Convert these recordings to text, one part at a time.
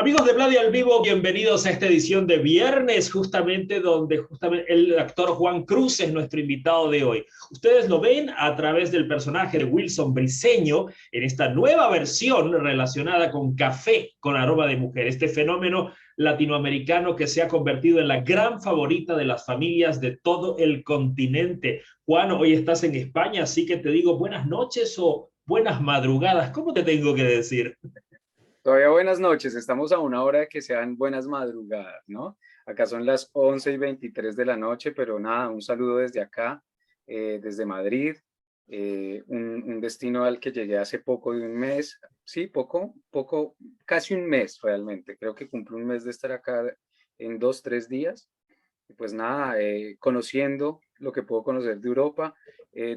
Amigos de Vladi al Vivo, bienvenidos a esta edición de viernes, justamente el actor Juan Cruz es nuestro invitado de hoy. Ustedes lo ven a través del personaje de Wilson Briseño en esta nueva versión relacionada con café con aroma de mujer, este fenómeno latinoamericano que se ha convertido en la gran favorita de las familias de todo el continente. Juan, hoy estás en España, así que te digo buenas noches o buenas madrugadas, ¿cómo te tengo que decir? Todavía buenas noches, estamos a una hora de que sean buenas madrugadas, ¿no? Acá son las 11:23 de la noche, pero nada, un saludo desde acá, desde Madrid, un destino al que llegué hace poco de un mes, sí, poco, casi un mes realmente, creo que cumplo un mes de estar acá en 2, 3 días, y pues nada, conociendo lo que puedo conocer de Europa,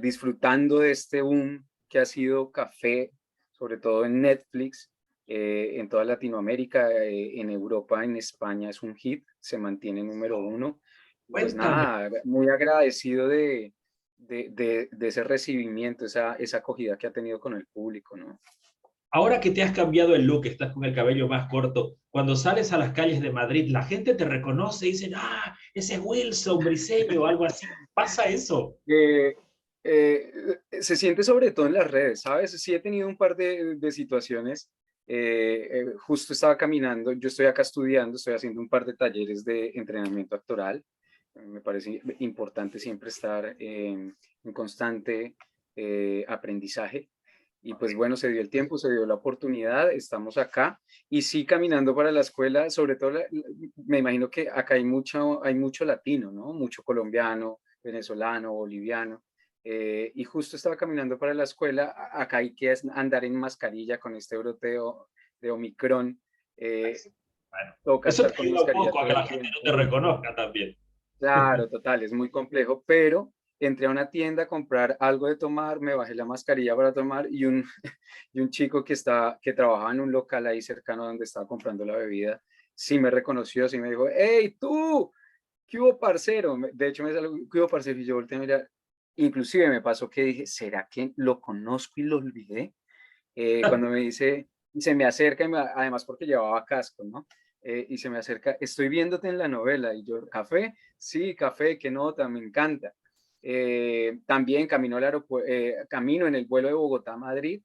disfrutando de este boom que ha sido café, sobre todo en Netflix, en toda Latinoamérica, en Europa, en España es un hit, se mantiene número uno. Y pues Cuéntame. nada, muy agradecido de ese recibimiento, esa acogida que ha tenido con el público, ¿no? Ahora que te has cambiado el look, estás con el cabello más corto, cuando sales a las calles de Madrid, la gente te reconoce y dicen, ah, ese es Wilson Briseño o algo así. ¿Pasa eso? Eh, Se siente sobre todo en las redes, ¿sabes? Sí he tenido un par de situaciones. Justo estaba caminando, yo estoy acá estudiando, estoy haciendo un par de talleres de entrenamiento actoral. Me parece importante siempre estar en constante aprendizaje. Y pues bueno, se dio el tiempo, se dio la oportunidad, estamos acá y sí caminando para la escuela, sobre todo me imagino que acá hay mucho latino, ¿no? Mucho colombiano, venezolano, boliviano. Y justo estaba caminando para la escuela, acá hay que andar en mascarilla con este broteo de Omicron, eh, Bueno, toca eso estar te con ayuda un mascarilla poco a todo que la el gente no te tiempo. reconozca también. Claro, total, es muy complejo, pero entré a una tienda a comprar algo de tomar, me bajé la mascarilla para tomar y un chico que trabajaba en un local ahí cercano donde estaba comprando la bebida, sí me reconoció, sí me dijo, hey, tú, ¿qué hubo, parcero? De hecho, me salió, ¿qué hubo, parcero? Y yo volteé a mirar, inclusive me pasó que dije, ¿será que lo conozco y lo olvidé? Cuando me dice, y se me acerca, además porque llevaba casco, ¿no? Y se me acerca, estoy viéndote en la novela, y yo, ¿café? Sí, café, qué nota, me encanta. También camino en el vuelo de Bogotá a Madrid,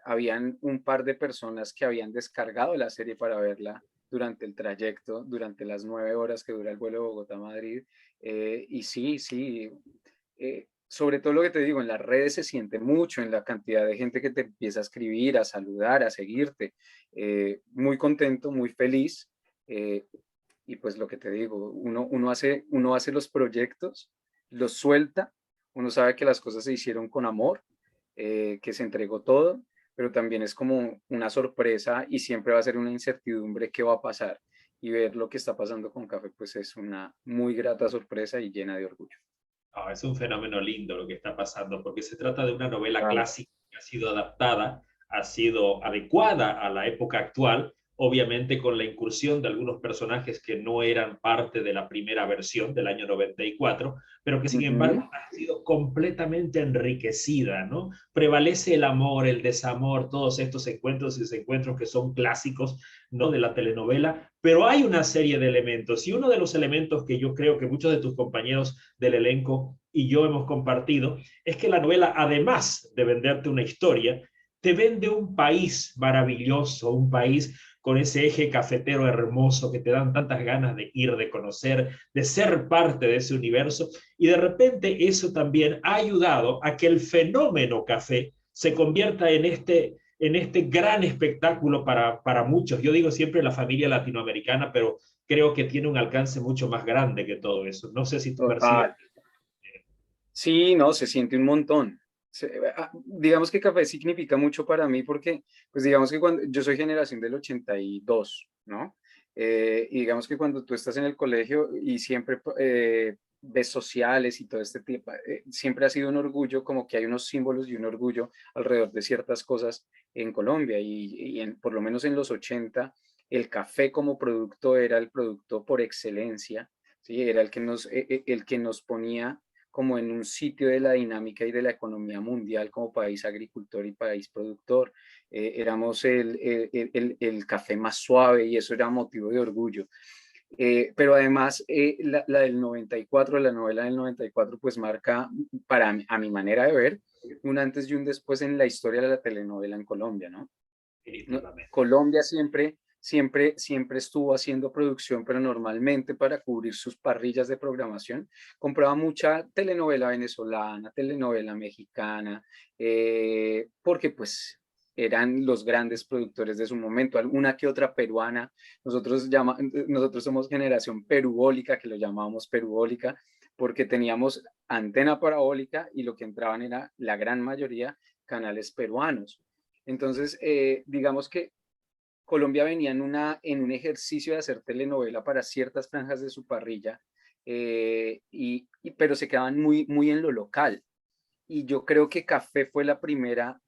habían un par de personas que habían descargado la serie para verla durante el trayecto, durante las 9 horas que dura el vuelo de Bogotá a Madrid. Y sí, sí, sobre todo lo que te digo, en las redes se siente mucho, en la cantidad de gente que te empieza a escribir, a saludar, a seguirte. Muy contento, muy feliz. eh, y pues lo que te digo, uno hace los proyectos, los suelta, uno sabe que las cosas se hicieron con amor, que se entregó todo, pero también es como una sorpresa y siempre va a ser una incertidumbre qué va a pasar. Y ver lo que está pasando con Café, pues es una muy grata sorpresa y llena de orgullo. No, es un fenómeno lindo lo que está pasando, porque se trata de una novela Claro. clásica que ha sido adaptada, ha sido adecuada a la época actual, obviamente con la incursión de algunos personajes que no eran parte de la primera versión del año 94, pero que sin Ujú. embargo ha sido completamente enriquecida, ¿no? Prevalece el amor, el desamor, todos estos encuentros y desencuentros que son clásicos, ¿no? De la telenovela, pero hay una serie de elementos y uno de los elementos que yo creo que muchos de tus compañeros del elenco y yo hemos compartido, es que la novela, además de venderte una historia, te vende un país maravilloso, un país con ese eje cafetero hermoso que te dan tantas ganas de ir, de conocer, de ser parte de ese universo. Y de repente eso también ha ayudado a que el fenómeno café se convierta en este gran espectáculo para muchos. Yo digo siempre la familia latinoamericana, pero creo que tiene un alcance mucho más grande que todo eso. No sé si tú percibes. Total. Sí, no, se siente un montón. Digamos que café significa mucho para mí porque, pues digamos que cuando yo soy generación del 82, ¿no? Y digamos que cuando tú estás en el colegio y siempre ves sociales y todo este tipo, siempre ha sido un orgullo, como que hay unos símbolos y un orgullo alrededor de ciertas cosas en Colombia por lo menos en los 80, el café como producto era el producto por excelencia, ¿sí? Era el que nos ponía como en un sitio de la dinámica y de la economía mundial como país agricultor y país productor. Éramos el café más suave y eso era motivo de orgullo. Pero además, la del 94, la novela del 94, pues marca, a mi manera de ver, un antes y un después en la historia de la telenovela en Colombia, ¿no? definitivamente. Colombia siempre estuvo haciendo producción, pero normalmente para cubrir sus parrillas de programación compraba mucha telenovela venezolana, telenovela mexicana, porque pues eran los grandes productores de su momento, alguna que otra peruana. Nosotros somos generación perubólica, que lo llamábamos perubólica, porque teníamos antena parabólica y lo que entraban era la gran mayoría canales peruanos. Entonces, digamos que Colombia venía en un ejercicio de hacer telenovela para ciertas franjas de su parrilla, pero se quedaban muy en lo local. Y yo creo que Café fue la primera,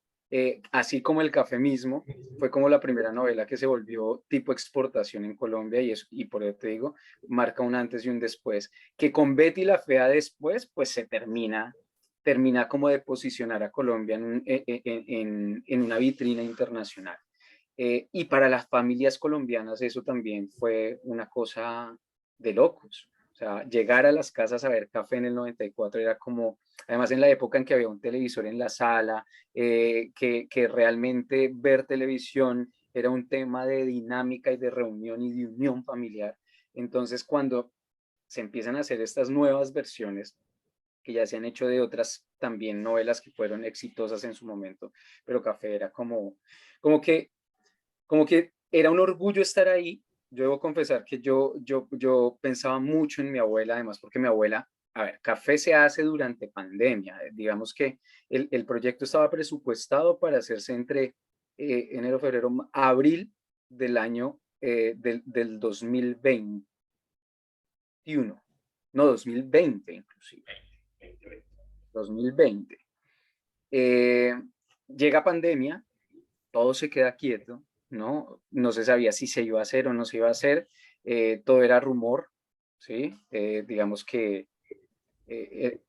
así como el café mismo, fue como la primera novela que se volvió tipo exportación en Colombia y por eso te digo, marca un antes y un después, que con Betty la Fea después, pues se termina como de posicionar a Colombia en una vitrina internacional. Y para las familias colombianas eso también fue una cosa de locos. O sea, llegar a las casas a ver Café en el 94 era como, además en la época en que había un televisor en la sala, que realmente ver televisión era un tema de dinámica y de reunión y de unión familiar. Entonces, cuando se empiezan a hacer estas nuevas versiones, que ya se han hecho de otras también novelas que fueron exitosas en su momento, pero Café era como que era un orgullo estar ahí. Yo debo confesar que yo pensaba mucho en mi abuela, además porque mi abuela, a ver, Café se hace durante pandemia. Digamos que el proyecto estaba presupuestado para hacerse entre enero, febrero, abril del año del 2021, no 2020 inclusive, 2020. Eh, Llega pandemia, todo se queda quieto, ¿no? No se sabía si se iba a hacer o no se iba a hacer, todo era rumor, ¿sí? Digamos que eh,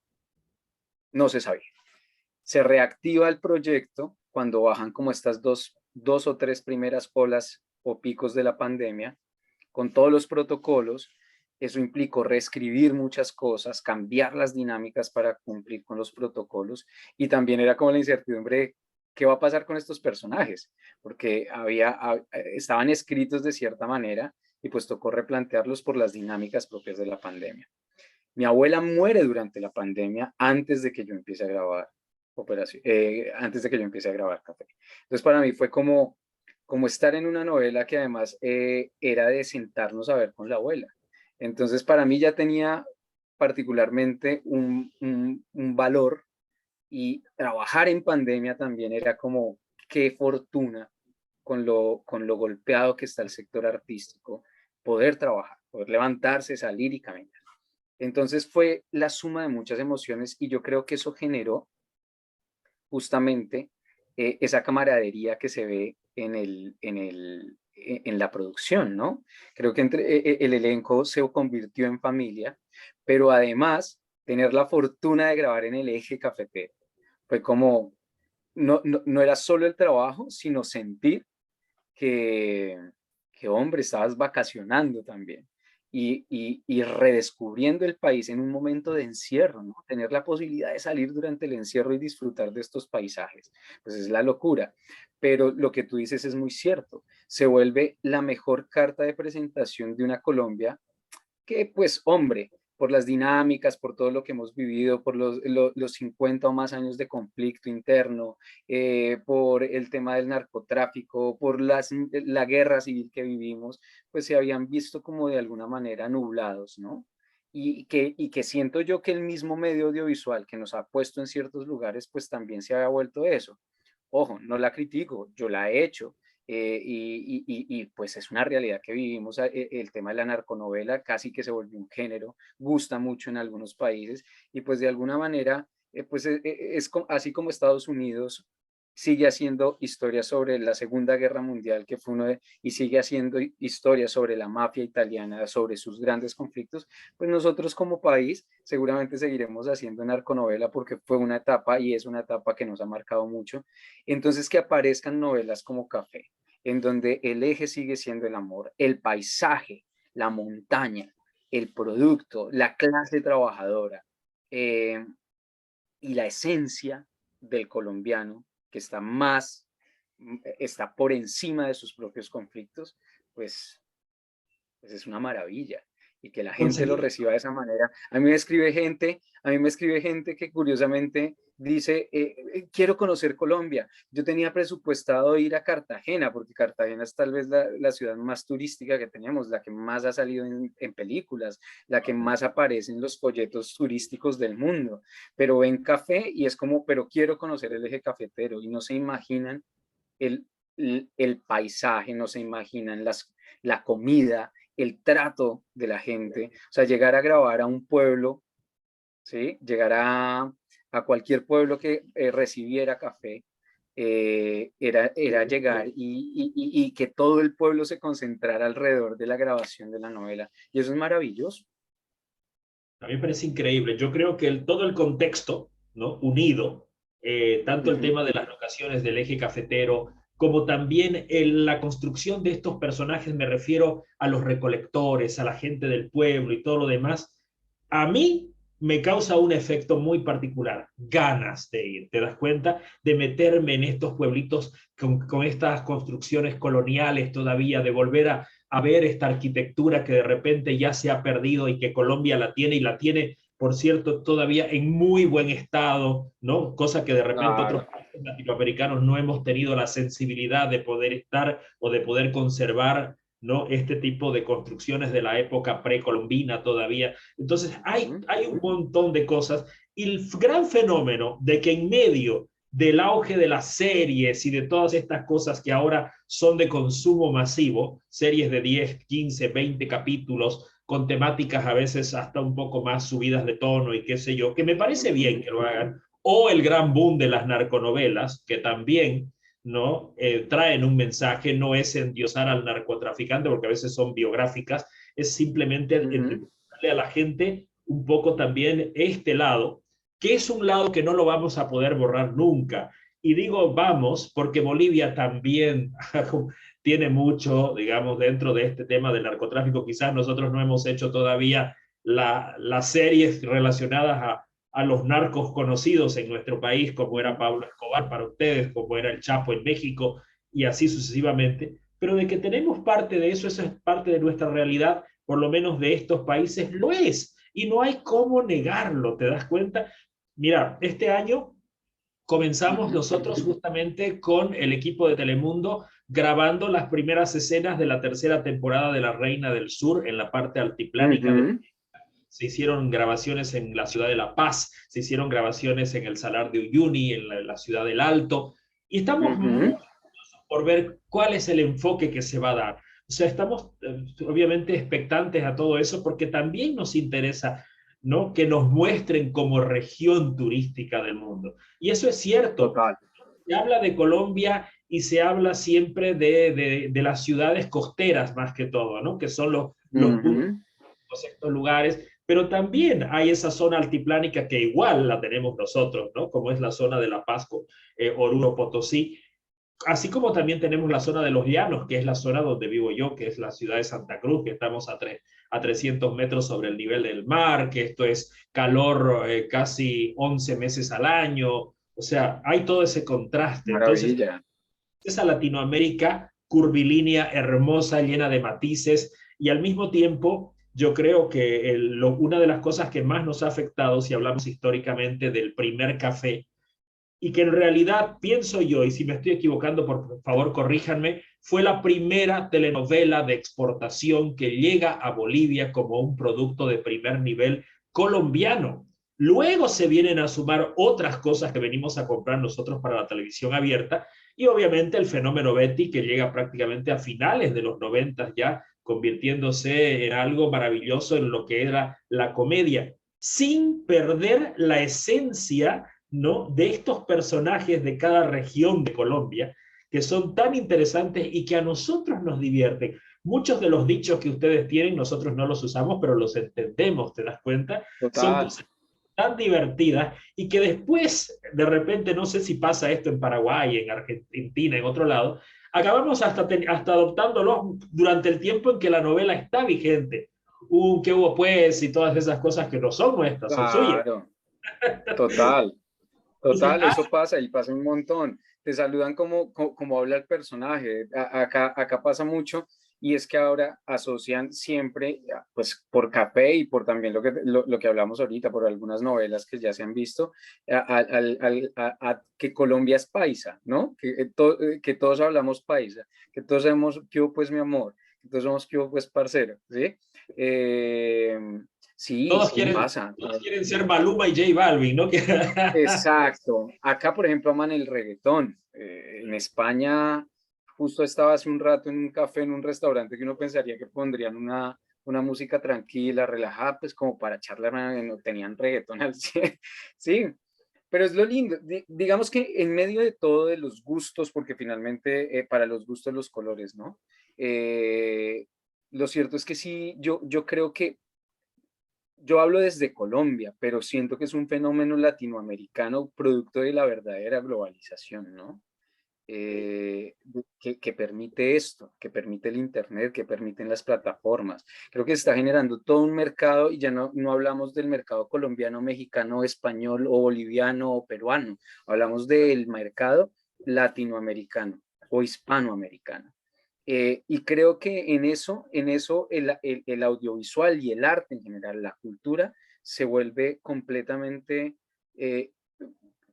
no se sabía. Se reactiva el proyecto cuando bajan como estas dos o tres primeras olas o picos de la pandemia, con todos los protocolos. Eso implicó reescribir muchas cosas, cambiar las dinámicas para cumplir con los protocolos, y también era como la incertidumbre de qué va a pasar con estos personajes, porque estaban escritos de cierta manera y pues tocó replantearlos por las dinámicas propias de la pandemia. Mi abuela muere durante la pandemia antes de que yo empiece a grabar antes de que yo empiece a grabar Café. Entonces para mí fue como estar en una novela que además era de sentarnos a ver con la abuela. Entonces para mí ya tenía particularmente un valor, y trabajar en pandemia también era como qué fortuna con lo golpeado que está el sector artístico, poder trabajar, poder levantarse, salir y caminar. Entonces fue la suma de muchas emociones y yo creo que eso generó justamente esa camaradería que se ve en la producción, ¿no? Creo que el elenco se convirtió en familia, pero además tener la fortuna de grabar en el Eje Cafetero fue como, no era solo el trabajo, sino sentir que, hombre, estabas vacacionando también y redescubriendo el país en un momento de encierro, ¿no? Tener la posibilidad de salir durante el encierro y disfrutar de estos paisajes, pues es la locura. Pero lo que tú dices es muy cierto, se vuelve la mejor carta de presentación de una Colombia que, pues, hombre, por las dinámicas, por todo lo que hemos vivido, por los 50 o más años de conflicto interno, por el tema del narcotráfico, por la guerra civil que vivimos, pues se habían visto como de alguna manera nublados, ¿no? Y que siento yo que el mismo medio audiovisual que nos ha puesto en ciertos lugares, pues también se había vuelto eso. Ojo, no la critico, yo la he hecho, pues es una realidad que vivimos. El tema de la narconovela casi que se volvió un género, gusta mucho en algunos países y pues de alguna manera, pues así como Estados Unidos sigue haciendo historia sobre la Segunda Guerra Mundial, que fue y sigue haciendo historia sobre la mafia italiana, sobre sus grandes conflictos, pues nosotros como país seguramente seguiremos haciendo narconovela porque fue una etapa y es una etapa que nos ha marcado mucho. Entonces que aparezcan novelas como Café, en donde el eje sigue siendo el amor, el paisaje, la montaña, el producto, la clase trabajadora eh, y la esencia del colombiano que está por encima de sus propios conflictos, pues, pues es una maravilla. Y que la gente lo Conseguir. reciba de esa manera. A mí me escribe gente que curiosamente dice, quiero conocer Colombia. Yo tenía presupuestado ir a Cartagena, porque Cartagena es tal vez la ciudad más turística que tenemos, la que más ha salido en películas, la que más aparece en los folletos turísticos del mundo. Pero ven Café y es como, pero quiero conocer el eje cafetero y no se imaginan el, el paisaje, no se imaginan la comida, el trato de la gente. O sea, llegar a grabar a un pueblo, ¿sí? Llegar a cualquier pueblo que recibiera café, era llegar y que todo el pueblo se concentrara alrededor de la grabación de la novela. Y eso es maravilloso. A mí me parece increíble. Yo creo que todo el contexto, ¿no? Unido, tanto el Ujú, tema de las locaciones del eje cafetero, como también la construcción de estos personajes, me refiero a los recolectores, a la gente del pueblo y todo lo demás, a mí me causa un efecto muy particular, ganas de ir, ¿te das cuenta? De meterme en estos pueblitos con estas construcciones coloniales todavía, de volver a ver esta arquitectura que de repente ya se ha perdido y que Colombia la tiene y la tiene, por cierto, todavía en muy buen estado, ¿no? Cosa que de repente otros claro. países latinoamericanos no hemos tenido la sensibilidad de poder estar o de poder conservar, ¿no? Este tipo de construcciones de la época precolombina todavía. Entonces, Ujú, hay un montón de cosas y el gran fenómeno de que en medio del auge de las series y de todas estas cosas que ahora son de consumo masivo, series de 10, 15, 20 capítulos, con temáticas a veces hasta un poco más subidas de tono y qué sé yo, que me parece bien ujú, que lo hagan, o el gran boom de las narconovelas, que también ¿no? Traen un mensaje, no es endiosar al narcotraficante, porque a veces son biográficas, es simplemente ujú. entregarle a la gente un poco también este lado, que es un lado que no lo vamos a poder borrar nunca. Y digo vamos, porque Bolivia también tiene mucho, digamos, dentro de este tema del narcotráfico. Quizás nosotros no hemos hecho todavía las series relacionadas a los narcos conocidos en nuestro país, como era Pablo Escobar para ustedes, como era el Chapo en México, y así sucesivamente. Pero de que tenemos parte de eso, eso es parte de nuestra realidad, por lo menos de estos países, lo es. Y no hay cómo negarlo, ¿te das cuenta? Mira, este año comenzamos Ujú, nosotros justamente con el equipo de Telemundo grabando las primeras escenas de la tercera temporada de La Reina del Sur en la parte altiplánica de ujú, se hicieron grabaciones en la ciudad de La Paz, se hicieron grabaciones en el Salar de Uyuni, en la ciudad del Alto, y estamos muy ujú. por ver cuál es el enfoque que se va a dar. O sea, estamos obviamente expectantes a todo eso porque también nos interesa, ¿no? Que nos muestren como región turística del mundo. Y eso es cierto. Total. Se habla de Colombia y se habla siempre de las ciudades costeras más que todo, ¿no? Que son los puntos, Ujú, estos lugares, pero también hay esa zona altiplánica que igual la tenemos nosotros, ¿no? Como es la zona de La Paz, Oruro, Potosí, así como también tenemos la zona de los llanos, que es la zona donde vivo yo, que es la ciudad de Santa Cruz, que estamos a 300 metros sobre el nivel del mar, que esto es calor casi 11 meses al año. O sea, hay todo ese contraste. Entonces, maravilla. esa Latinoamérica curvilínea, hermosa, llena de matices, y al mismo tiempo yo creo que una de las cosas que más nos ha afectado, si hablamos históricamente del primer café, y que en realidad pienso yo, y si me estoy equivocando, por favor corríjanme, fue la primera telenovela de exportación que llega a Bolivia como un producto de primer nivel colombiano. Luego se vienen a sumar otras cosas que venimos a comprar nosotros para la televisión abierta y obviamente el fenómeno Betty que llega prácticamente a finales de los 90 ya convirtiéndose en algo maravilloso en lo que era la comedia, sin perder la esencia ¿no? De estos personajes de cada región de Colombia que son tan interesantes y que a nosotros nos divierten. Muchos de los dichos que ustedes tienen, nosotros no los usamos, pero los entendemos, ¿te das cuenta? Son Total. cosas tan divertidas y que después, de repente, no sé si pasa esto en Paraguay, en Argentina, en otro lado, acabamos hasta adoptándolos durante el tiempo en que la novela está vigente. ¿Qué hubo pues? Y todas esas cosas que no son nuestras, son suyas. Claro, total. Entonces, Total, eso pasa y pasa un montón. Te saludan como habla el personaje. Acá pasa mucho y es que ahora asocian siempre, pues por Capé y por también lo que hablamos ahorita, por algunas novelas que ya se han visto, a que Colombia es paisa, ¿no? Que todos hablamos paisa, que todos sabemos que hubo pues mi amor, que todos somos que hubo pues parcero, ¿sí? Eh, sí, todos sí, quieren, pasa. todos quieren ser Maluma y J Balvin, ¿no? Exacto. Acá, por ejemplo, aman el reggaetón. En España, justo estaba hace un rato en un café, en un restaurante que uno pensaría que pondrían una música tranquila, relajada, pues como para charlar, no tenían reggaetón al 100. Sí, pero es lo lindo. Digamos que en medio de todo de los gustos, porque finalmente para los gustos los colores, ¿no? Eh, lo cierto es que sí, yo creo que yo hablo desde Colombia, pero siento que es un fenómeno latinoamericano producto de la verdadera globalización, ¿no? Que permite esto, que permite el Internet, que permiten las plataformas. Creo que se está generando todo un mercado y ya no hablamos del mercado colombiano, mexicano, español o boliviano o peruano, hablamos del mercado latinoamericano o hispanoamericano. Y creo que en eso el audiovisual y el arte en general, la cultura, se vuelve completamente, eh,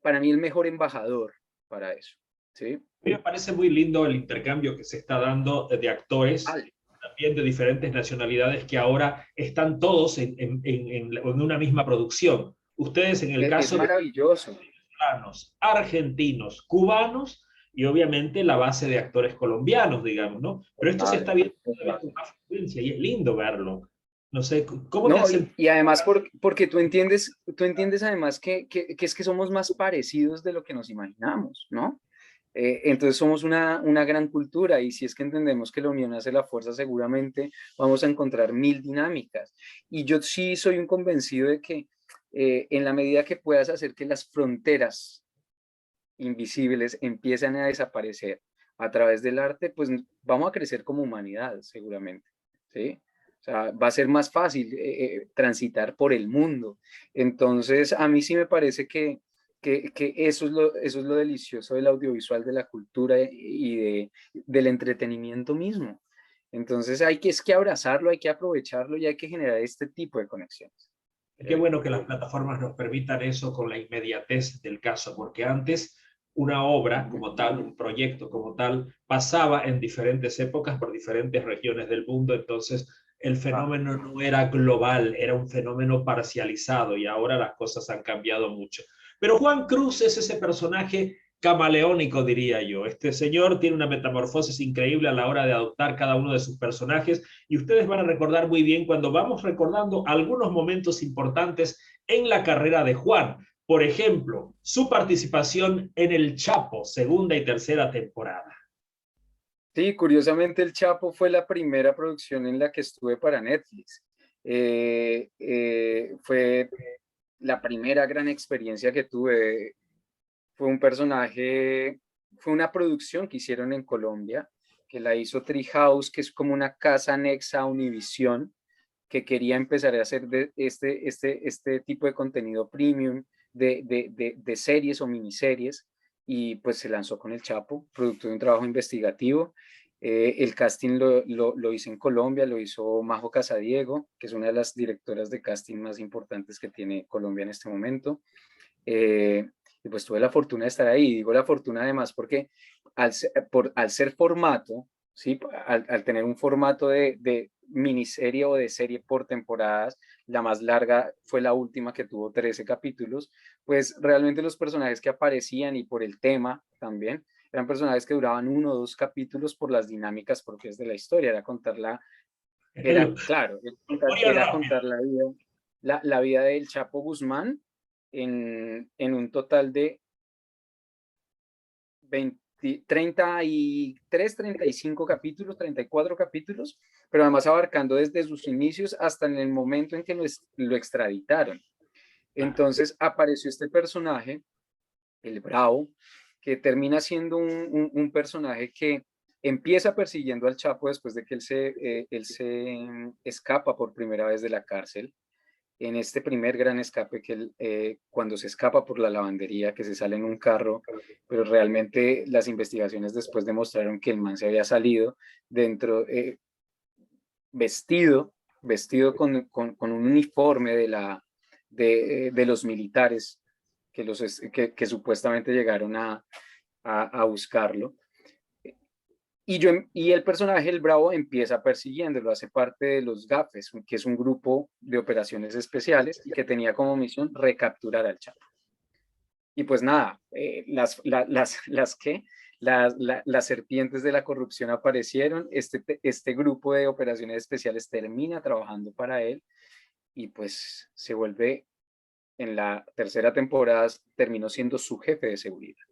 para mí, el mejor embajador para eso. ¿Sí? A mí me parece muy lindo el intercambio que se está dando de actores, Vale. también de diferentes nacionalidades, que ahora están todos en una misma producción. Ustedes en el Es caso de maravilloso. venezolanos, argentinos, cubanos y obviamente la base de actores colombianos, digamos, ¿no? Pero esto se está Total, viendo cada vez total. con más frecuencia y es lindo verlo. No sé, ¿cómo te No, hacen? y además porque tú entiendes además que es que somos más parecidos de lo que nos imaginamos, ¿no? Entonces somos una gran cultura y si es que entendemos que la unión hace la fuerza, seguramente vamos a encontrar mil dinámicas. Y yo sí soy un convencido de que en la medida que puedas hacer que las fronteras invisibles empiecen a desaparecer a través del arte, pues vamos a crecer como humanidad, seguramente, ¿sí? O sea, va a ser más fácil transitar por el mundo. Entonces, a mí sí me parece que eso es lo delicioso del audiovisual, de la cultura del entretenimiento mismo. Entonces, es que abrazarlo, hay que aprovecharlo y hay que generar este tipo de conexiones, Y qué creo yo. bueno que las plataformas nos permitan eso con la inmediatez del caso, porque antes una obra Ujú. como tal, un proyecto como tal, pasaba en diferentes épocas por diferentes regiones del mundo, entonces el Ah, fenómeno no era global, era un fenómeno parcializado y ahora las cosas han cambiado mucho. Pero Juan Cruz es ese personaje camaleónico, diría yo. Este señor tiene una metamorfosis increíble a la hora de adoptar cada uno de sus personajes y ustedes van a recordar muy bien cuando vamos recordando algunos momentos importantes en la carrera de Juan. Por ejemplo, su participación en El Chapo, segunda y tercera temporada. sí, curiosamente El Chapo fue la primera producción en la que estuve para Netflix. Fue la primera gran experiencia que tuve. Fue un personaje, fue una producción que hicieron en Colombia, que la hizo Treehouse, que es como una casa anexa a Univision, que quería empezar a hacer este tipo de contenido premium, de series o miniseries, y pues se lanzó con El Chapo, producto de un trabajo investigativo. El casting lo hizo en Colombia, lo hizo Majo Casadiego, que es una de las directoras de casting más importantes que tiene Colombia en este momento. Eh, y pues tuve la fortuna de estar ahí. Digo la fortuna además porque al ser formato, ¿sí? Al tener un formato de miniserie o de serie por temporadas, la más larga fue la última que tuvo 13 capítulos, pues realmente los personajes que aparecían y por el tema también, eran personajes que duraban 1 o 2 capítulos por las dinámicas propias de la historia, era, claro, era Memoria era rápida. contar la vida del Chapo Guzmán en un total de 33, 35 capítulos, 34 capítulos, pero además abarcando desde sus inicios hasta en el momento en que lo extraditaron. Entonces apareció este personaje, el Bravo, que termina siendo un personaje que empieza persiguiendo al Chapo después de que él se escapa por primera vez de la cárcel. En este primer gran escape que él, cuando se escapa por la lavandería, que se sale en un carro, pero realmente las investigaciones después demostraron que el man se había salido dentro, vestido, vestido con un uniforme de los militares que supuestamente llegaron a buscarlo. Y el personaje, el Bravo, empieza persiguiéndolo, hace parte de los GAFES, que es un grupo de operaciones especiales y que tenía como misión recapturar al Chapo. Y pues nada, las serpientes de la corrupción aparecieron, este grupo de operaciones especiales termina trabajando para él y pues se vuelve, en la tercera temporada, terminó siendo su jefe de seguridad.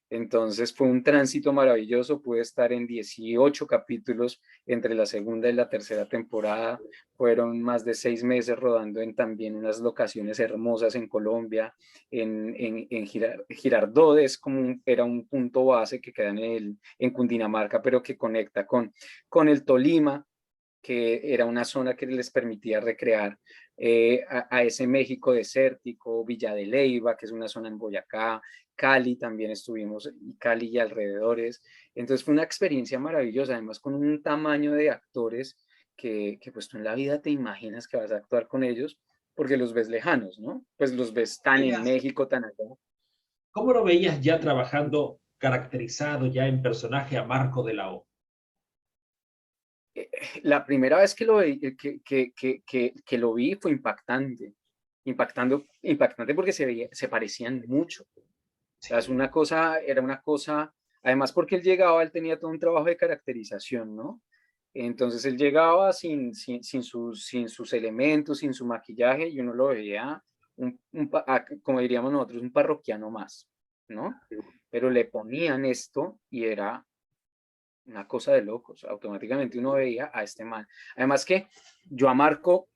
Entonces fue un tránsito maravilloso, pude estar en 18 capítulos entre la segunda y la tercera temporada, fueron más de 6 meses rodando en también unas locaciones hermosas en Colombia, en Girardot, era un punto base que queda en Cundinamarca, pero que conecta con el Tolima, que era una zona que les permitía recrear a ese México desértico, Villa de Leyva, que es una zona en Boyacá, Cali también estuvimos, Cali y alrededores. Entonces fue una experiencia maravillosa, además con un tamaño de actores que pues tú en la vida te imaginas que vas a actuar con ellos, porque los ves lejanos, ¿no? Pues los ves tan en México, tan allá. ¿Cómo lo veías ya trabajando caracterizado ya en personaje a Marco de la O? La primera vez que lo vi fue impactante porque se parecían mucho. O sea, era una cosa, además porque él tenía todo un trabajo de caracterización, ¿no? Entonces él llegaba sin sus elementos, sin su maquillaje, y uno lo veía, como diríamos nosotros, un parroquiano más, ¿no? Pero le ponían esto y era una cosa de locos. Automáticamente uno veía a este man. Además que yo a Marco,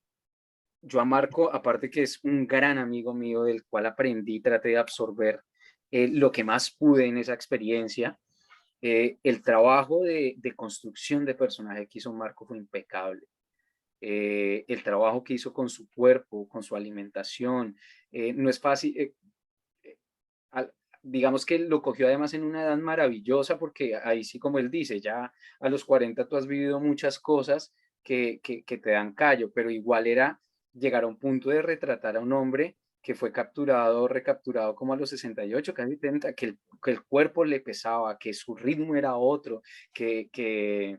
aparte que es un gran amigo mío del cual aprendí, traté de absorber lo que más pude en esa experiencia. El trabajo de construcción de personaje que hizo Marco fue impecable. El trabajo que hizo con su cuerpo, con su alimentación, no es fácil. Digamos que lo cogió además en una edad maravillosa, porque ahí sí, como él dice, ya a los 40 tú has vivido muchas cosas que te dan callo, pero igual era llegar a un punto de retratar a un hombre que fue recapturado como a los 68, casi 70, que el cuerpo le pesaba, que su ritmo era otro, y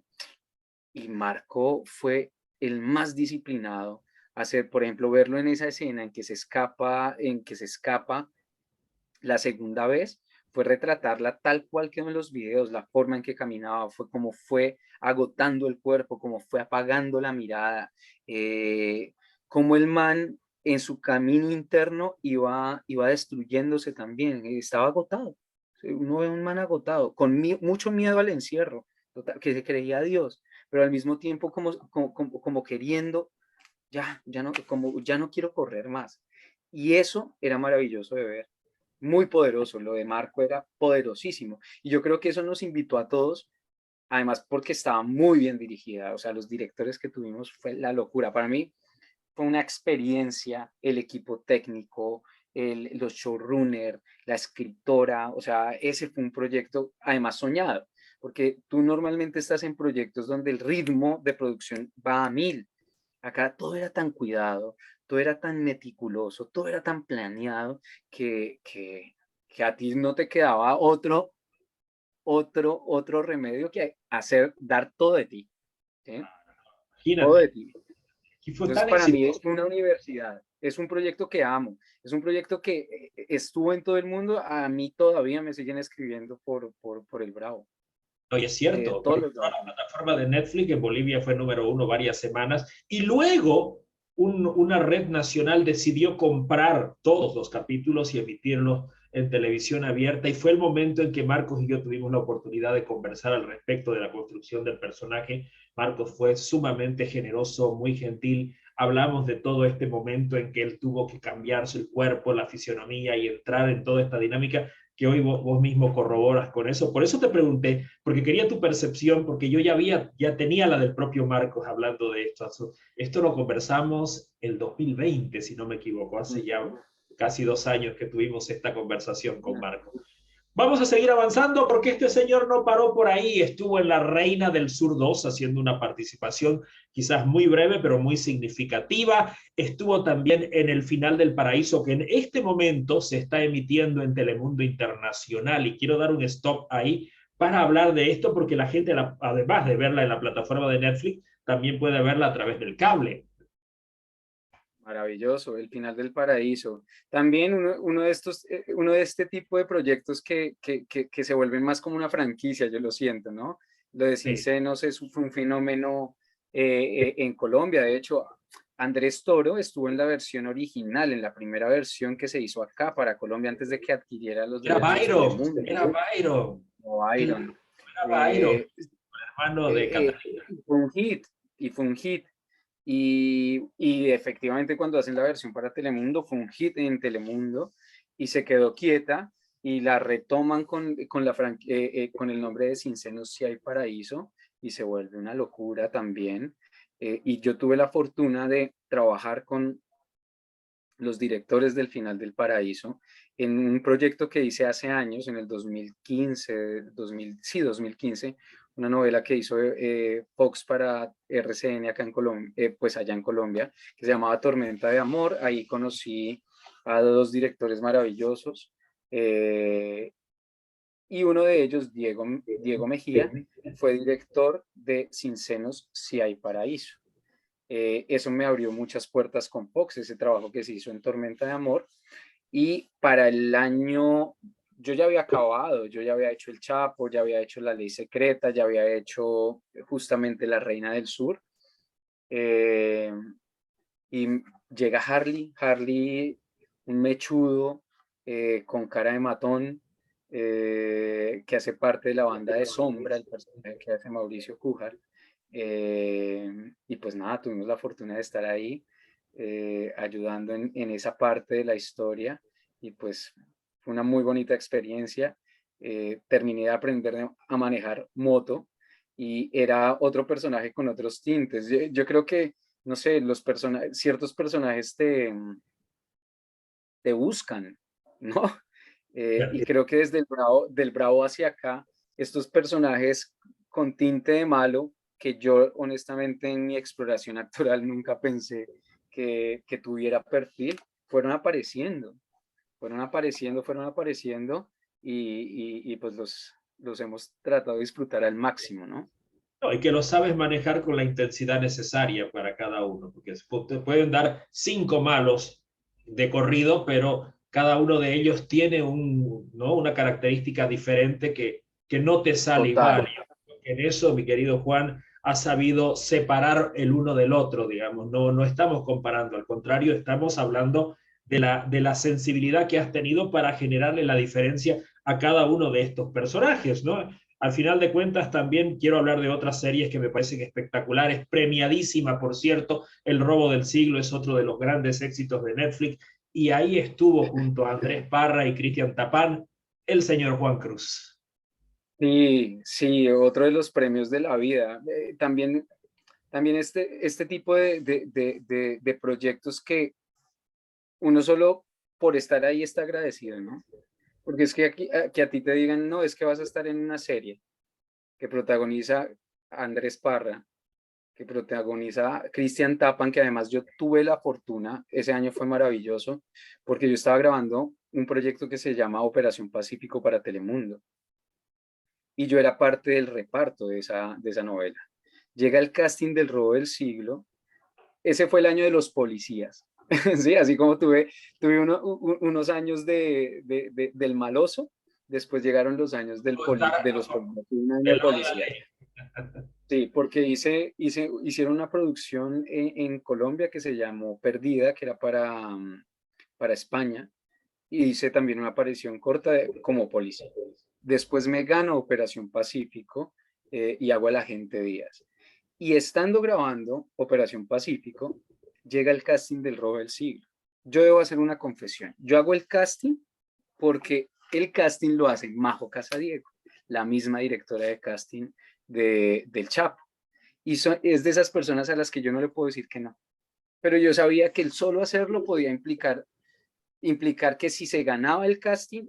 Marco fue el más disciplinado. Hacer, por ejemplo, verlo en esa escena en que se escapa la segunda vez, fue retratarla tal cual quedó en los videos, la forma en que caminaba, fue como fue agotando el cuerpo, como fue apagando la mirada, como el man en su camino interno iba destruyéndose también, estaba agotado. Uno ve un man agotado, con mucho miedo al encierro, que se creía Dios, pero al mismo tiempo como queriendo, ya no quiero correr más. Y eso era maravilloso de ver, muy poderoso. Lo de Marco era poderosísimo. Y yo creo que eso nos invitó a todos, además porque estaba muy bien dirigida. O sea, los directores que tuvimos fue la locura. Para mí fue una experiencia, el equipo técnico, los showrunners, la escritora. O sea, ese fue un proyecto además soñado, porque tú normalmente estás en proyectos donde el ritmo de producción va a 1000. Acá todo era tan cuidado, todo era tan meticuloso, todo era tan planeado que a ti no te quedaba otro remedio que dar todo de ti, ¿sí? Todo de Imagínate, ti. y fue Entonces, tan para mí es exitoso. una universidad, es un proyecto que amo, es un proyecto que estuvo en todo el mundo, a mí todavía me siguen escribiendo por el Bravo, Oye, es cierto, todos porque los entró a Bravos. la plataforma de Netflix, en Bolivia fue número 1 varias semanas, y luego una red nacional decidió comprar todos los capítulos y emitirlos en televisión abierta, y fue el momento en que Marcos y yo tuvimos la oportunidad de conversar al respecto de la construcción del personaje. Marcos fue sumamente generoso, muy gentil. Hablamos de todo este momento en que él tuvo que cambiarse el cuerpo, la fisionomía y entrar en toda esta dinámica que hoy vos mismo corroboras con eso. Por eso te pregunté, porque quería tu percepción, porque yo ya tenía la del propio Marcos hablando de esto. Esto lo conversamos el 2020, si no me equivoco, hace ya casi 2 años que tuvimos esta conversación con Marcos. Vamos a seguir avanzando porque este señor no paró por ahí, estuvo en La Reina del Sur 2 haciendo una participación quizás muy breve pero muy significativa. Estuvo también en El Final del Paraíso, que en este momento se está emitiendo en Telemundo Internacional, y quiero dar un stop ahí para hablar de esto porque la gente, además de verla en la plataforma de Netflix, también puede verla a través del cable. Maravilloso, El Final del Paraíso. También uno de este tipo de proyectos que se vuelven más como una franquicia, yo lo siento, ¿no? Lo de Sin Sí. Senos fue un fenómeno en Colombia. De hecho, Andrés Toro estuvo en la versión original, en la primera versión que se hizo acá para Colombia antes de que adquiriera los Era derechos Byron, Telemundo. era Byron. O Claro, Byron. era Byron, Eh, hermano de Catalina. fue un hit, y fue un hit. Y efectivamente cuando hacen la versión para Telemundo fue un hit en Telemundo y se quedó quieta, y la retoman con el nombre de Sin Senos Si Hay Paraíso, y se vuelve una locura también. Y yo tuve la fortuna de trabajar con los directores del Final del Paraíso en un proyecto que hice hace años, en el 2015, 2015, una novela que hizo Fox para RCN acá en Colombia, pues allá en Colombia, que se llamaba Tormenta de Amor. Ahí conocí a dos directores maravillosos, y uno de ellos, Diego Mejía, fue director de Sin Senos Si Hay Paraíso. Eso me abrió muchas puertas con Fox, ese trabajo que se hizo en Tormenta de Amor. Y para el año, yo ya había acabado, yo ya había hecho El Chapo, ya había hecho La Ley Secreta, ya había hecho justamente La Reina del Sur. Eh, y llega Harley, un mechudo con cara de matón, que hace parte de la banda de Sombra, el personaje que hace Mauricio Cújar. Y pues nada, tuvimos la fortuna de estar ahí ayudando en esa parte de la historia, y pues fue una muy bonita experiencia. Terminé de aprender a manejar moto, y era otro personaje con otros tintes. Yo creo que, no sé, ciertos personajes te buscan, ¿no? Y creo que desde del Bravo hacia acá, estos personajes con tinte de malo, que yo honestamente en mi exploración actoral nunca pensé que tuviera perfil, fueron apareciendo, fueron apareciendo, y pues los hemos tratado de disfrutar al máximo, ¿no? No, y que lo sabes manejar con la intensidad necesaria para cada uno, porque te pueden dar 5 malos de corrido, pero cada uno de ellos tiene ¿no? una característica diferente que no te sale igual. Total, En eso, mi querido Juan, ha sabido separar el uno del otro, digamos. No, no estamos comparando, al contrario, estamos hablando de la sensibilidad que has tenido para generarle la diferencia a cada uno de estos personajes, ¿no? Al final de cuentas, también quiero hablar de otras series que me parecen espectaculares, premiadísima, por cierto. El Robo del Siglo es otro de los grandes éxitos de Netflix, y ahí estuvo junto a Andrés Parra y Cristian Tapán el señor Juan Cruz. sí, sí, otro de los premios de la vida. También este tipo de proyectos que uno solo por estar ahí está agradecido, ¿no? Porque es que que a ti te digan, no, es que vas a estar en una serie que protagoniza Andrés Parra, que protagoniza Cristian Tapan, que además yo tuve la fortuna, ese año fue maravilloso, porque yo estaba grabando un proyecto que se llama Operación Pacífico para Telemundo, y yo era parte del reparto de esa novela. Llega el casting del Robo del Siglo. Ese fue el año de los policías. Sí, así como tuve unos años del maloso, después llegaron los años de los policías, un año de policías. Sí, porque hicieron una producción en Colombia que se llamó Perdida, que era para España, y hice también una aparición corta como policía. Después me gano Operación Pacífico y hago el agente Díaz. Y estando grabando Operación Pacífico, llega el casting del robo del siglo. Yo debo hacer una confesión. Yo hago el casting porque el casting lo hace Majo Casadiego, la misma directora de casting del Chapo. Y es de esas personas a las que yo no le puedo decir que no. Pero yo sabía que el solo hacerlo podía implicar que si se ganaba el casting,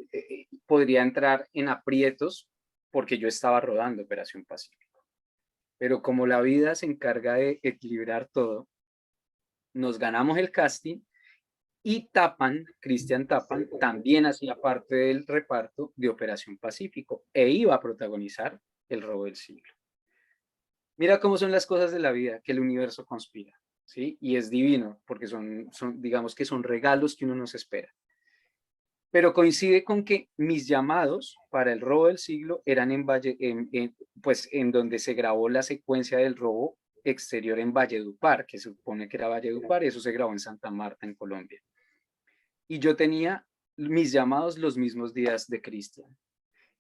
podría entrar en aprietos porque yo estaba rodando Operación Pacífico. Pero como la vida se encarga de equilibrar todo, nos ganamos el casting y Tapan, Cristian Tapan, también hacía parte del reparto de Operación Pacífico e iba a protagonizar el robo del siglo. Mira cómo son las cosas de la vida, que el universo conspira, ¿sí? Y es divino, porque digamos que son regalos que uno no se espera. Pero coincide con que mis llamados para el robo del siglo eran pues en donde se grabó la secuencia del robo exterior en Valledupar, que se supone que era Valledupar, eso se grabó en Santa Marta, en Colombia. Y yo tenía mis llamados los mismos días de Cristian.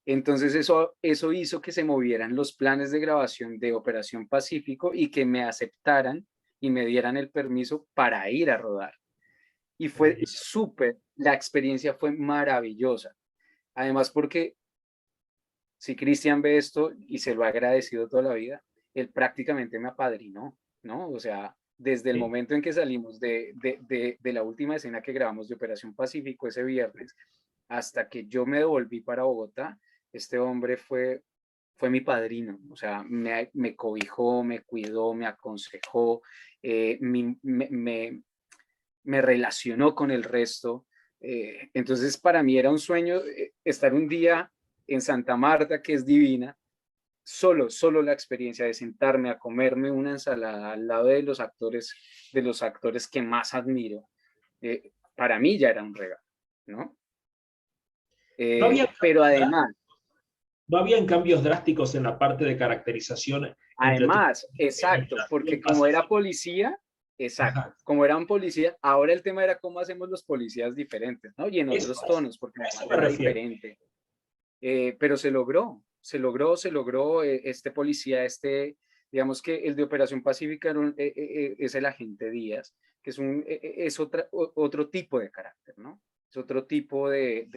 Entonces eso hizo que se movieran los planes de grabación de Operación Pacífico y que me aceptaran y me dieran el permiso para ir a rodar. Y fue súper, la experiencia fue maravillosa. Además porque si Cristian ve esto y se lo ha agradecido toda la vida, él prácticamente me apadrinó, ¿no? O sea, desde el Sí. momento en que salimos de la última escena que grabamos de Operación Pacífico ese viernes, hasta que yo me devolví para Bogotá, este hombre fue mi padrino, o sea, me cobijó, me cuidó, me aconsejó, me relacionó con el resto. Entonces, para mí era un sueño estar un día en Santa Marta, que es divina, solo la experiencia de sentarme a comerme una ensalada al lado de los actores que más admiro, para mí ya era un regalo, ¿no? No había Pero cambios además, no habían cambios drásticos en la parte de caracterización entre tu en exacto, porque Operación como era Pacífico. policía, exacto, Ajá, como era un policía, ahora el tema era cómo hacemos los policías diferentes, ¿no? Y en otros tonos, porque a mi eso madre me era refiero. diferente. Pero se logró, este policía, digamos que el de Operación Pacífica es el agente Díaz, que es otro tipo de carácter, ¿no? Es otro tipo de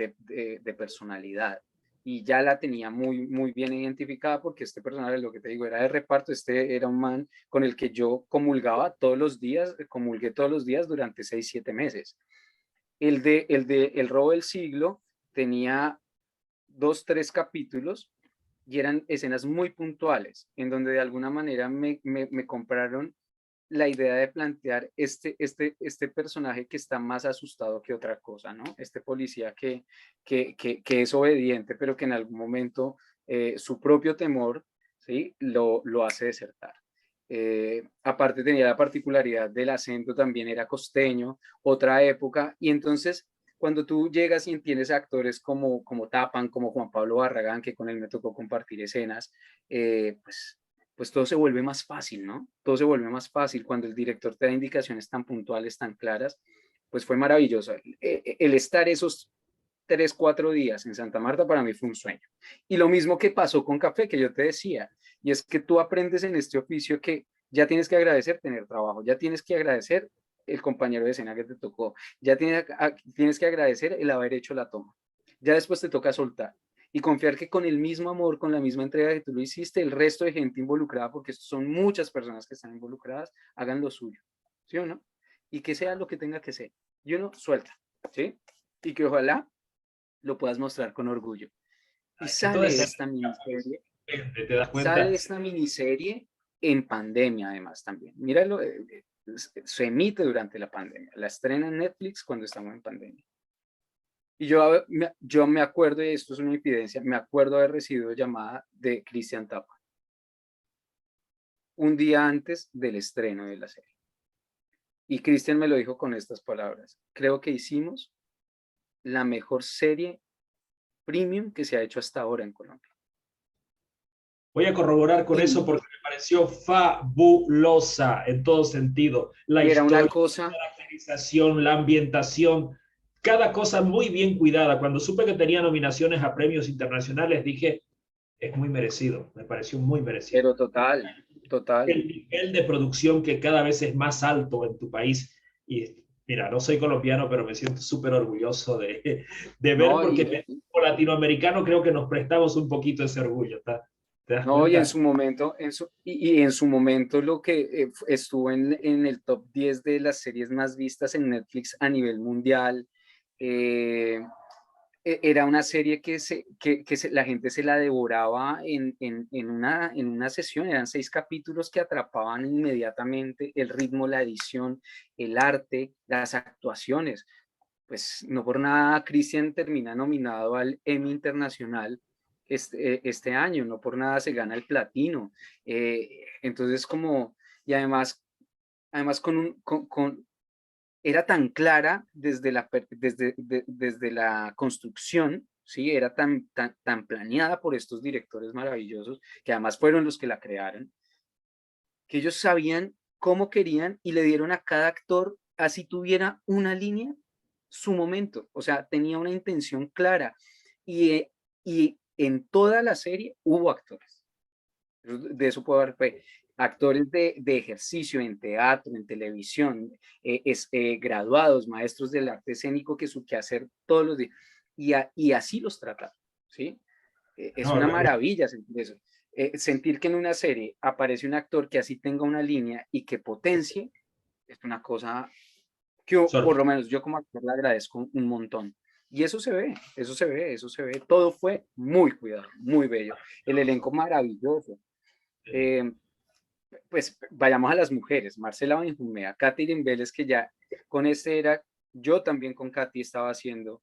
personalidad. Y ya la tenía muy, muy bien identificada porque este personaje, lo que te digo, era de reparto, era un man con el que yo comulgué todos los días durante 6, 7 meses. El robo del siglo tenía 2, 3 capítulos y eran escenas muy puntuales, en donde de alguna manera me compraron la idea de plantear este personaje que está más asustado que otra cosa, ¿no? Este policía que es obediente, pero que en algún momento su propio temor, ¿sí? Lo hace desertar. Aparte tenía la particularidad del acento, también era costeño, otra época, y entonces cuando tú llegas y entiendes a actores como Tapan, como Juan Pablo Barragán, que con él me tocó compartir escenas, pues todo se vuelve más fácil, ¿no? Todo se vuelve más fácil cuando el director te da indicaciones tan puntuales, tan claras, pues fue maravilloso. El estar esos 3, 4 días en Santa Marta para mí fue un sueño. Y lo mismo que pasó con Café, que yo te decía, y es que tú aprendes en este oficio que ya tienes que agradecer tener trabajo, ya tienes que agradecer el compañero de escena que te tocó, ya tienes que agradecer el haber hecho la toma. Ya después te toca soltar y confiar que con el mismo amor, con la misma entrega que tú lo hiciste, el resto de gente involucrada, porque son muchas personas que están involucradas, hagan lo suyo, ¿sí o no? Y que sea lo que tenga que ser. Y uno suelta, ¿sí? Y que ojalá lo puedas mostrar con orgullo. Y Es que toda esa ¿te das cuenta? sale esta miniserie en pandemia además también. Míralo, se emite durante la pandemia, la estrena en Netflix cuando estamos en pandemia. Y yo me acuerdo, y esto es una infidencia, me acuerdo haber recibido llamada de Cristian Tapa un día antes del estreno de la serie. Y Cristian me lo dijo con estas palabras: creo que hicimos la mejor serie premium que se ha hecho hasta ahora en Colombia. Voy a corroborar con eso Y, porque me pareció fabulosa en todo sentido. La y era una historia, cosa, la caracterización, la ambientación, cada cosa muy bien cuidada. Cuando supe que tenía nominaciones a premios internacionales, dije, es muy merecido, me pareció muy merecido. pero total, total. El nivel de producción que cada vez es más alto en tu país. Y mira, no soy colombiano, pero me siento súper orgulloso de ver, No, porque como latinoamericano creo que nos prestamos un poquito ese orgullo. ¿Te das no, y en cuenta? su momento, y en su momento lo que estuvo en el top 10 de las series más vistas en Netflix a nivel mundial, eh, era una serie la gente se la devoraba en una sesión, eran 6 capítulos que atrapaban inmediatamente el ritmo, la edición, el arte, las actuaciones. Pues no por nada Christian termina nominado al Emmy Internacional este año, no por nada se gana el platino. Entonces como, y además era tan clara desde la construcción, ¿sí? Era tan planeada por estos directores maravillosos, que además fueron los que la crearon, que ellos sabían cómo querían y le dieron a cada actor, así tuviera una línea, su momento. O sea, tenía una intención clara. Y en toda la serie hubo actores. De eso puedo dar fe. Actores de ejercicio en teatro, en televisión, graduados, maestros del arte escénico que su quehacer todos los días. Y así los tratan, ¿sí? Es No, una maravilla sentir eso. Sentir que en una serie aparece un actor que así tenga una línea y que potencie, es una cosa que por lo menos yo como actor le agradezco un montón. Y eso se ve, eso se ve, eso se ve. Todo fue muy cuidado, muy bello. El elenco maravilloso. Eh, pues vayamos a las mujeres. Marcela Benjumea, Katherine Vélez, que ya con este era, yo también con Katy estaba haciendo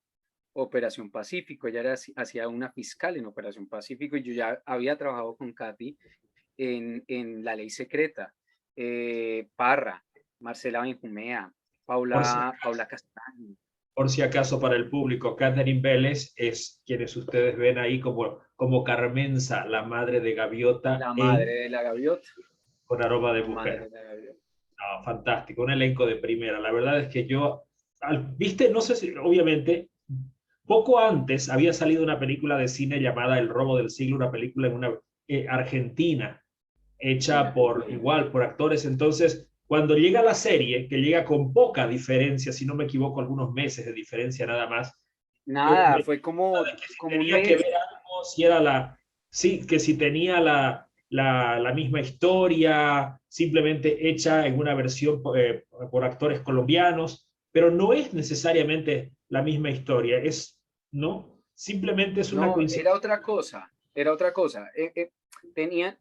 Operación Pacífico, ella hacía una fiscal en Operación Pacífico y yo ya había trabajado con Katy en La Ley Secreta, Parra, Marcela Benjumea, por si, Paula Castaño. por si acaso para el público, Catherine Vélez es quienes ustedes ven ahí como Carmenza, la madre de Gaviota La madre en de la gaviota, Con aroma de la madre mujer. de la gaviota. No, fantástico, un elenco de primera. La verdad es que yo, viste, no sé si, obviamente, poco antes había salido una película de cine llamada El robo del siglo, una película en una argentina, hecha por igual, por actores. Entonces, cuando llega la serie, que llega con poca diferencia, si no me equivoco, algunos meses de diferencia nada más, Nada, me fue como, de que si como un tenía que mes. ver algo, si era sí, que si tenía la misma historia, simplemente hecha en una versión por actores colombianos, pero no es necesariamente la misma historia, ¿no? Simplemente es una No, coincidencia. era otra cosa, era otra cosa. Tenían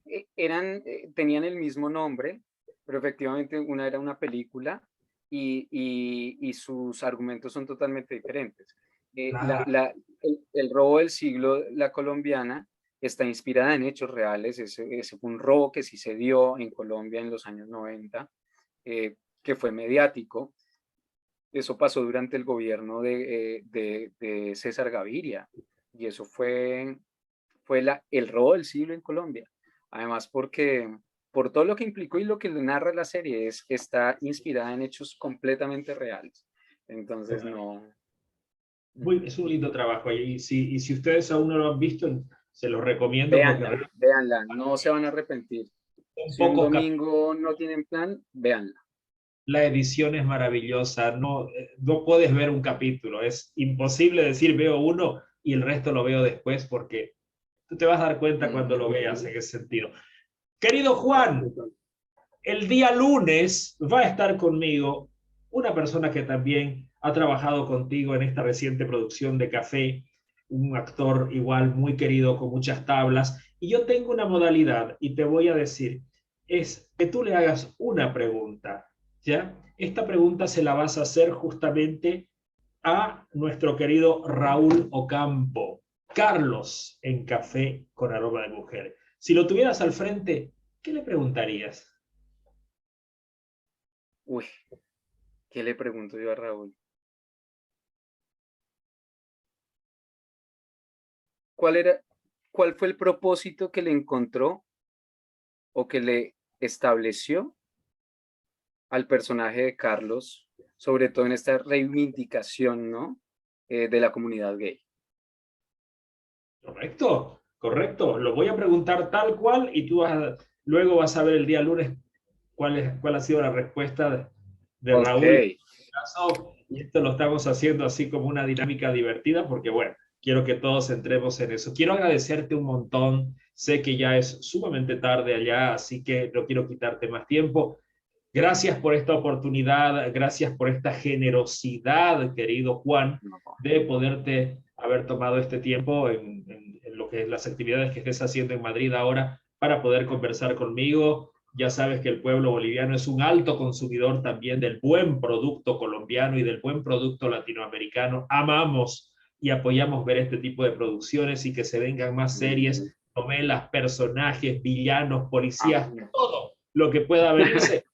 el mismo nombre, pero efectivamente una era una película y sus argumentos son totalmente diferentes. El robo del siglo, la colombiana, está inspirada en hechos reales. Ese fue un robo que sí se dio en Colombia en los años 90, que fue mediático. Eso pasó durante el gobierno de César Gaviria y eso fue el robo del siglo en Colombia. Además, porque por todo lo que implicó y lo que narra la serie, está inspirada en hechos completamente reales. Entonces, no. Es un lindo trabajo y si ustedes aún no lo han visto, se los recomiendo porque Véanla, véanla, no se van a arrepentir. son Si un pocos. domingo no tienen plan, véanla. La edición es maravillosa, no puedes ver un capítulo, es imposible decir veo uno y el resto lo veo después porque tú te vas a dar cuenta cuando lo veas en ese sentido. Querido Juan, el día lunes va a estar conmigo una persona que también ha trabajado contigo en esta reciente producción de Café, un actor igual muy querido con muchas tablas. Y yo tengo una modalidad y te voy a decir, es que tú le hagas una pregunta, ¿ya? Esta pregunta se la vas a hacer justamente a nuestro querido Raúl Ocampo, Carlos en Café con aroma de mujer. Si lo tuvieras al frente, ¿qué le preguntarías? Uy, ¿qué le pregunto yo a Raúl? ¿Cuál era? ¿cuál fue el propósito que le encontró o que le estableció al personaje de Carlos, sobre todo en esta reivindicación, ¿no? De la comunidad gay? Correcto, correcto. Lo voy a preguntar tal cual y luego vas a ver el día lunes cuál ha sido la respuesta de Ok, Raúl en este caso. Y esto lo estamos haciendo así como una dinámica divertida porque, bueno, quiero que todos entremos en eso. Quiero agradecerte un montón. Sé que ya es sumamente tarde allá, así que no quiero quitarte más tiempo. Gracias por esta oportunidad, gracias por esta generosidad, querido Juan, no, de poderte haber tomado este tiempo en lo que es las actividades que estés haciendo en Madrid ahora para poder conversar conmigo. Ya sabes que el pueblo boliviano es un alto consumidor también del buen producto colombiano y del buen producto latinoamericano. Amamos y apoyamos ver este tipo de producciones y que se vengan más series, novelas, personajes, villanos, policías, amén. todo lo que pueda venirse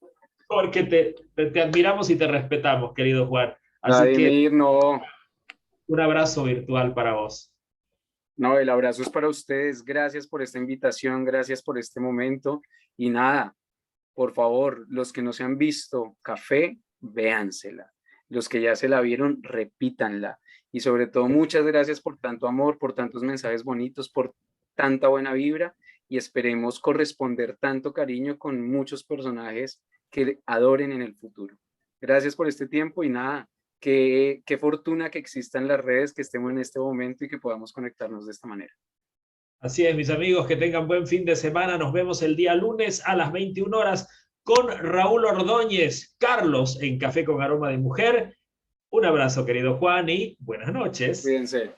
porque te admiramos y te respetamos, querido Juan. Así que Vladimir, no, un abrazo virtual para vos. no, el abrazo es para ustedes. Gracias por esta invitación, gracias por este momento. Y nada, por favor, los que no se han visto Café, véansela. Los que ya se la vieron, repítanla. Y sobre todo, muchas gracias por tanto amor, por tantos mensajes bonitos, por tanta buena vibra y esperemos corresponder tanto cariño con muchos personajes que adoren en el futuro. Gracias por este tiempo y nada, qué fortuna que existan las redes, que estemos en este momento y que podamos conectarnos de esta manera. Así es, mis amigos, que tengan buen fin de semana. Nos vemos el día lunes a las 21 horas con Raúl Ordóñez, Carlos en Café con Aroma de Mujer. Un abrazo, querido Juan, y buenas noches. Cuídense.